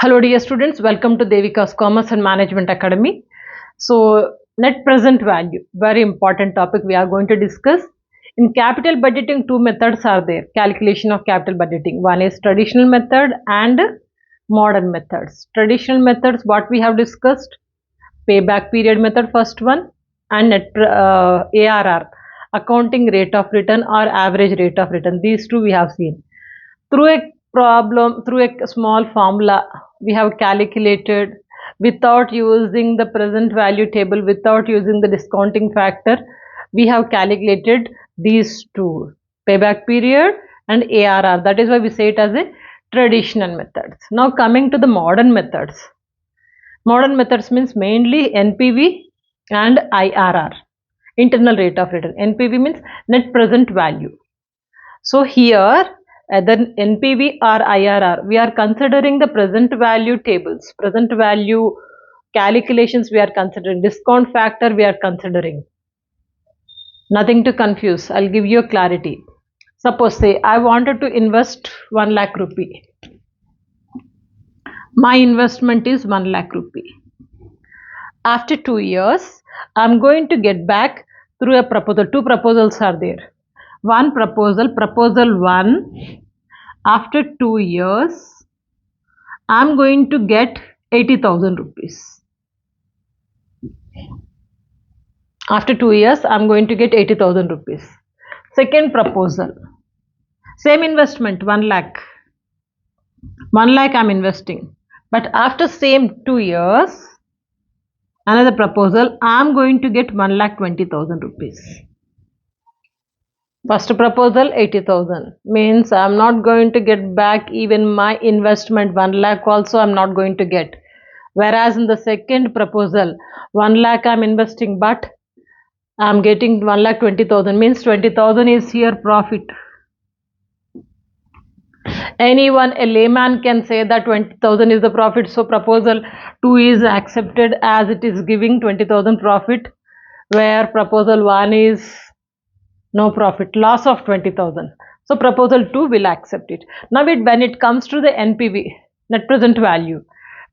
Hello dear students, welcome to Devika's Commerce and Management Academy. So net present value, very important topic we are going to discuss. In capital budgeting, two methods are there, calculation of capital budgeting. One is traditional method and modern methods. Traditional methods, what we have discussed, payback period method first one, and ARR, accounting rate of return or average rate of return. These two we have seen. Through a small formula, we have calculated without using the present value table, without using the discounting factor. We have calculated these two, payback period and ARR. That is why we say it as a traditional methods. Now coming to the modern methods. Modern methods means mainly NPV and IRR, internal rate of return. NPV means net present value. So here either NPV or IRR, we are considering the present value tables, present value calculations we are considering, discount factor we are considering. Nothing to confuse, I'll give you a clarity. Suppose say I wanted to invest 1 lakh rupee. My investment is 1 lakh rupee. After 2 years, I'm going to get back through a proposal. Two proposals are there. One proposal, proposal 1, after 2 years, I'm going to get 80,000 rupees. After 2 years, I'm going to get 80,000 rupees. Second proposal, same investment, 1 lakh. 1 lakh I'm investing. But after same 2 years, another proposal, I'm going to get 1,20,000 rupees. First proposal 80,000 means I'm not going to get back even my investment. 1 lakh also I'm not going to get. Whereas in the second proposal, 1 lakh I'm investing, but I'm getting 1,20,000 means 20,000 is here profit. Anyone, a layman can say that 20,000 is the profit. So proposal 2 is accepted as it is giving 20,000 profit, where proposal 1 is no profit, loss of 20,000. So proposal 2 will accept it. Now when it comes to the NPV, net present value,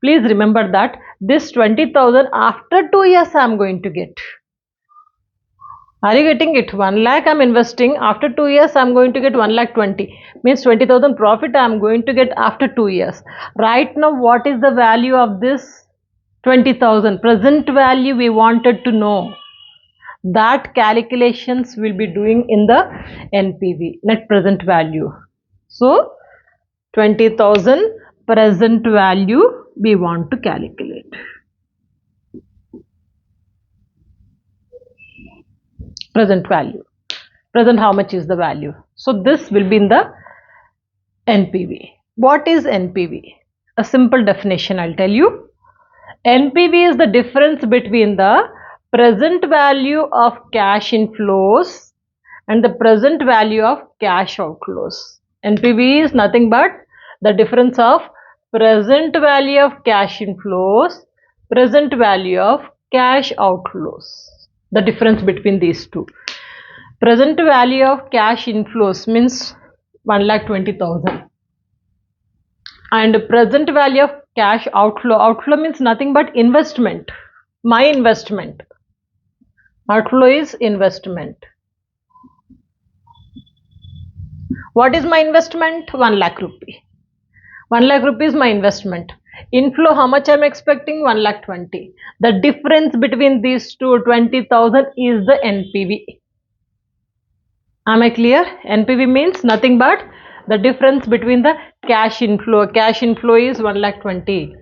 please remember that this 20,000 after 2 years I am going to get. Are you getting it? 1 lakh I am investing, after 2 years I am going to get 1,20,000, means 20,000 profit I am going to get after 2 years. Right now what is the value of this 20,000? Present value we wanted to know. That calculations will be doing in the NPV, net present value. So 20,000 present value we want to calculate. Present value. Present, how much is the value? So this will be in the NPV. What is NPV? A simple definition I'll tell you. NPV is the difference between the present value of cash inflows and the present value of cash outflows. NPV is nothing but the difference of present value of cash inflows, present value of cash outflows. The difference between these two. Present value of cash inflows means 1,20,000. And present value of cash outflow. Outflow means nothing but investment. My investment. Outflow is investment. What is my investment? 1 lakh rupee. 1 lakh rupee is my investment. Inflow, how much I am expecting? 1,20,000. The difference between these two, 20,000, is the NPV. Am I clear? NPV means nothing but the difference between the cash inflow. Cash inflow is 1,20,000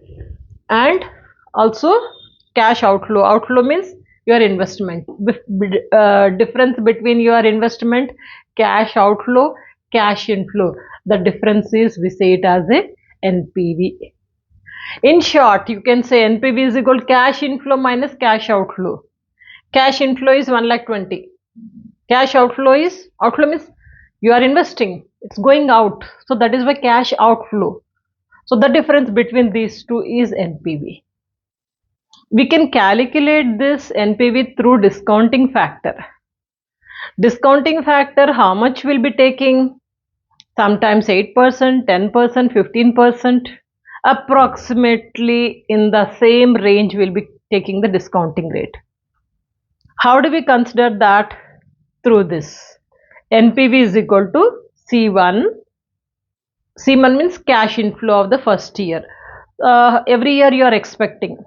and also cash outflow. Outflow means your investment. Difference between your investment, cash outflow, cash inflow. The difference is, we say it as a NPV. In short, you can say NPV is equal to cash inflow minus cash outflow. Cash inflow is 1,20,000. Cash outflow means you are investing, it's going out. So that is why cash outflow. So the difference between these two is NPV. We can calculate this NPV through discounting factor. Discounting factor, how much will be taking? sometimes 8%, 10%, 15%. Approximately in the same range we'll be taking the discounting rate. How do we consider that? Through this. NPV is equal to C1. C1 means cash inflow of the first year. Every year you are expecting.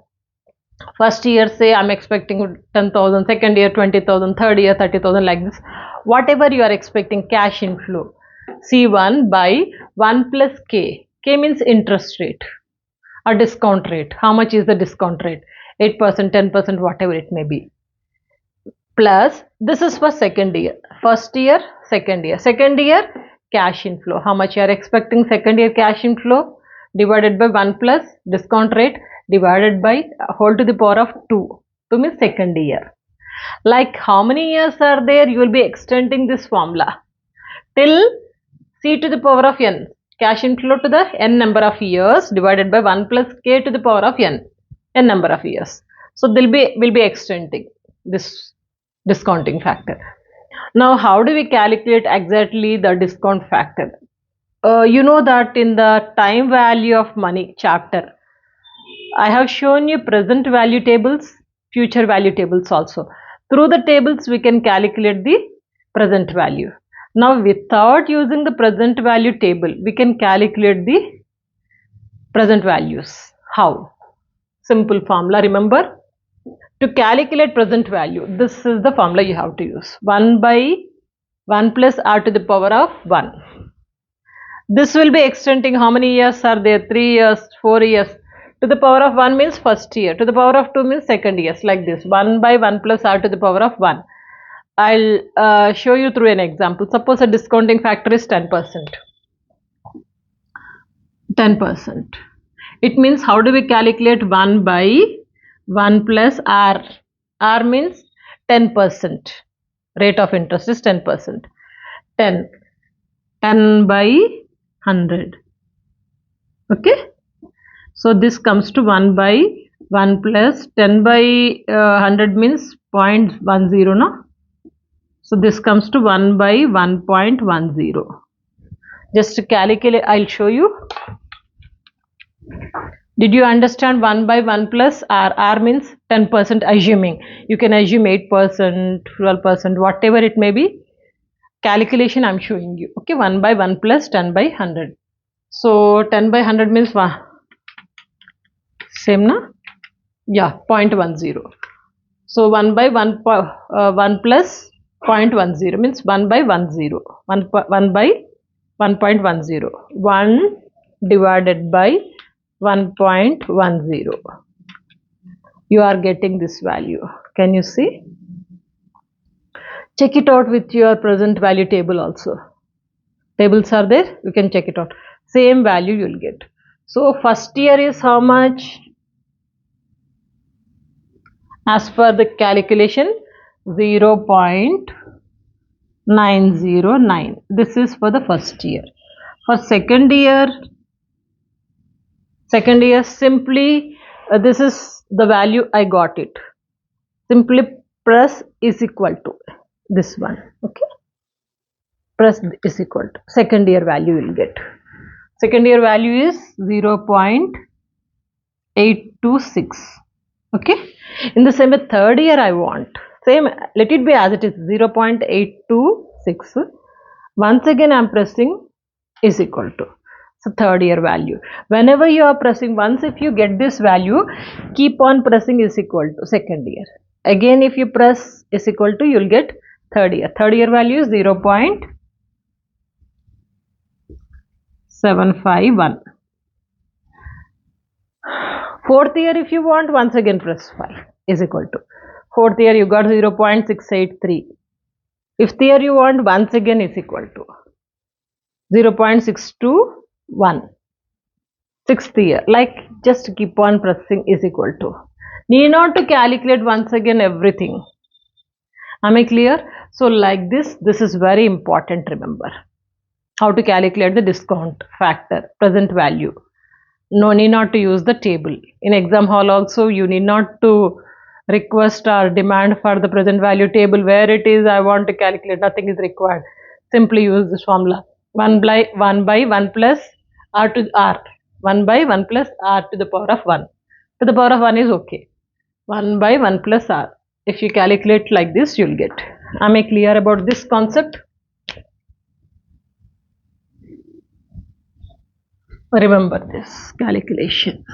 First year, say I'm expecting 10,000, second year 20,000, third year 30,000, like this. Whatever you are expecting cash inflow, C1 by 1 plus K. K means interest rate or discount rate. How much is the discount rate? 8%, 10%, whatever it may be. Plus, this is for second year. First year, second year. Second year, cash inflow. How much you are expecting second year cash inflow? Divided by 1 plus discount rate divided by whole to the power of 2. 2 means second year. Like how many years are there? You will be extending this formula till C to the power of n. Cash inflow to the n number of years divided by 1 plus K to the power of n. N number of years. So we'll be extending this discounting factor. Now, how do we calculate exactly the discount factor? You know that in the time value of money chapter, I have shown you present value tables, future value tables also. Through the tables, we can calculate the present value. Now, without using the present value table, we can calculate the present values. How? Simple formula, remember? To calculate present value, this is the formula you have to use. 1 by 1 plus r to the power of 1. This will be extending. How many years are there? 3 years, 4 years. To the power of 1 means first year. To the power of 2 means second years. Like this. 1 by 1 plus r to the power of 1. I'll show you through an example. Suppose a discounting factor is 10%. 10%. It means how do we calculate 1 by 1 plus r? R means 10%. Rate of interest is 10%. 10. 10 by 100. Okay. So this comes to 1 by 1 plus 10 by 100 means 0.10, no? So this comes to 1 by 1.10. Just to calculate, I'll show you. Did you understand 1 by 1 plus r? R means 10% assuming. You can assume 8%, 12%, whatever it may be. Calculation I'm showing you. Okay, 1 by 1 plus 10 by 100. So 10 by 100 means same, na? Yeah, 0.10. So 1 by 1 plus 0.10 means 1 by 10. 1 by 1.10. 1 divided by 1.10. You are getting this value. Can you see? Check it out with your present value table also. Tables are there. You can check it out. Same value you will get. So first year is how much? As per the calculation, 0.909. This is for the first year. For second year simply this is the value I got it. Simply press is equal to this one. Okay. Press is equal to second year value you will get. Second year value is 0.826. Okay. In the same way, third year I want same, let it be as it is, 0.826. Once again I am pressing is equal to. So third year value. Whenever you are pressing once, if you get this value, keep on pressing is equal to second year. Again if you press is equal to, you will get third year. Third year value is 0.751. Fourth year if you want, once again press 5 is equal to. Fourth year you got 0.683. Fifth year you want, once again is equal to 0.621. Sixth year, like just keep on pressing is equal to. Need not to calculate once again everything. Am I clear? So like this is very important. Remember how to calculate the discount factor, present value. No need not to use the table. In exam hall also you need not to request or demand for the present value table where it is I want to calculate. Nothing is required. Simply use this formula. 1 by 1 plus r to r. 1 by 1 plus r to the power of 1. To the power of 1 is okay. 1 by 1 plus r. If you calculate like this, you'll get. Am I clear about this concept? Remember this calculation.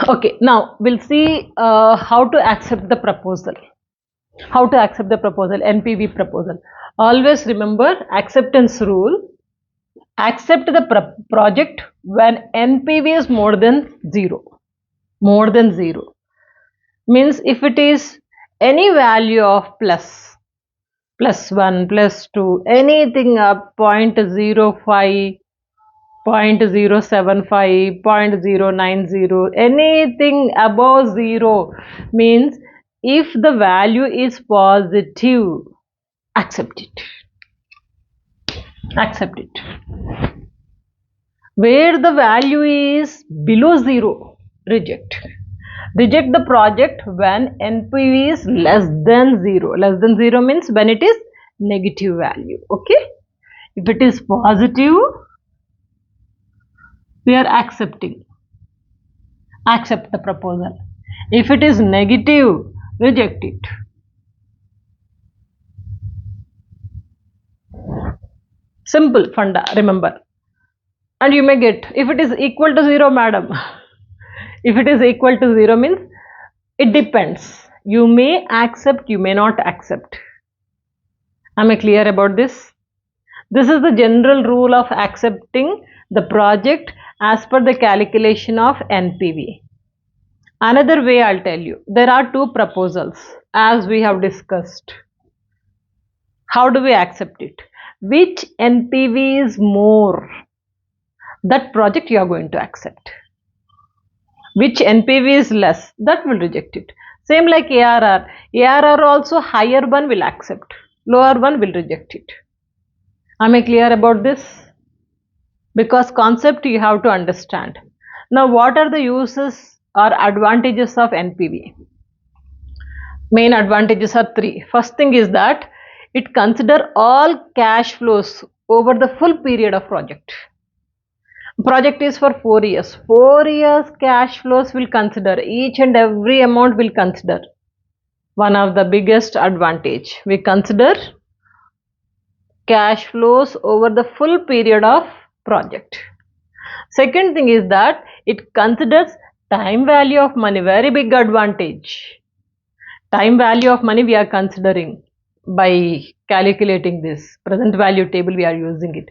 Okay, now we'll see how to accept the proposal. How to accept the proposal, NPV proposal. Always remember acceptance rule. Accept the project when NPV is more than 0. More than 0 means if it is any value of plus 1, plus 2, anything up 0.05, 0.075, 0.090, anything above 0 means if the value is positive, accept it. Accept it. Where the value is below 0, reject. Reject the project when NPV is less than 0. Less than 0 means when it is negative value. Okay. If it is positive, we are accepting. Accept the proposal. If it is negative, reject it. Simple funda, remember. And you may get, if it is equal to 0, madam. If it is equal to 0 means it depends. You may accept, you may not accept. Am I clear about this? This is the general rule of accepting the project as per the calculation of NPV. Another way I'll tell you, there are two proposals as we have discussed. How do we accept it? Which NPV is more? That project you are going to accept. Which NPV is less? That will reject it. Same like ARR. ARR also higher one will accept. Lower one will reject it. Am I clear about this? Because concept you have to understand. Now what are the uses or advantages of NPV? Main advantages are 3. First thing is that it consider all cash flows over the full period of project. Project is for 4 years. 4 years cash flows will consider. Each and every amount will consider. One of the biggest advantage. We consider cash flows over the full period of project. Second thing is that it considers time value of money. Very big advantage. Time value of money we are considering by calculating this. Present value table we are using it.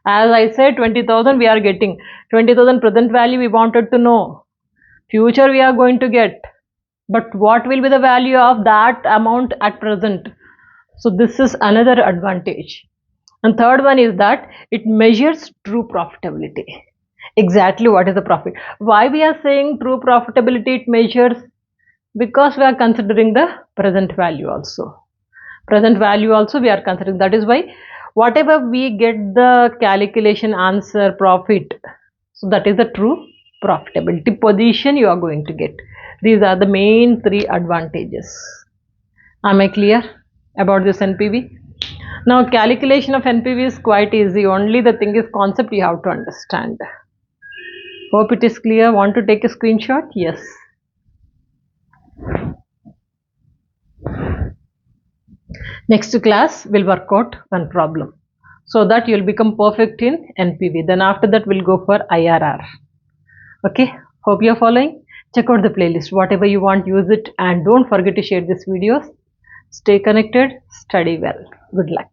As I said, 20,000 we are getting. 20,000 present value we wanted to know. Future we are going to get. But what will be the value of that amount at present? So this is another advantage. And third one is that it measures true profitability. Exactly what is the profit? Why we are saying true profitability it measures? Because we are considering the present value also. Present value also we are considering. That is why whatever we get the calculation answer profit, so that is the true profitability position you are going to get. These are the main 3 advantages. Am I clear about this NPV? Now calculation of NPV is quite easy. Only the thing is concept you have to understand. Hope it is clear. Want to take a screenshot? Yes. Next class we'll work out one problem so that you'll become perfect in NPV. Then after that we'll go for IRR. Okay, hope you're following. Check out the playlist. Whatever you want, use it, and don't forget to share these videos. Stay connected, study well. Good luck.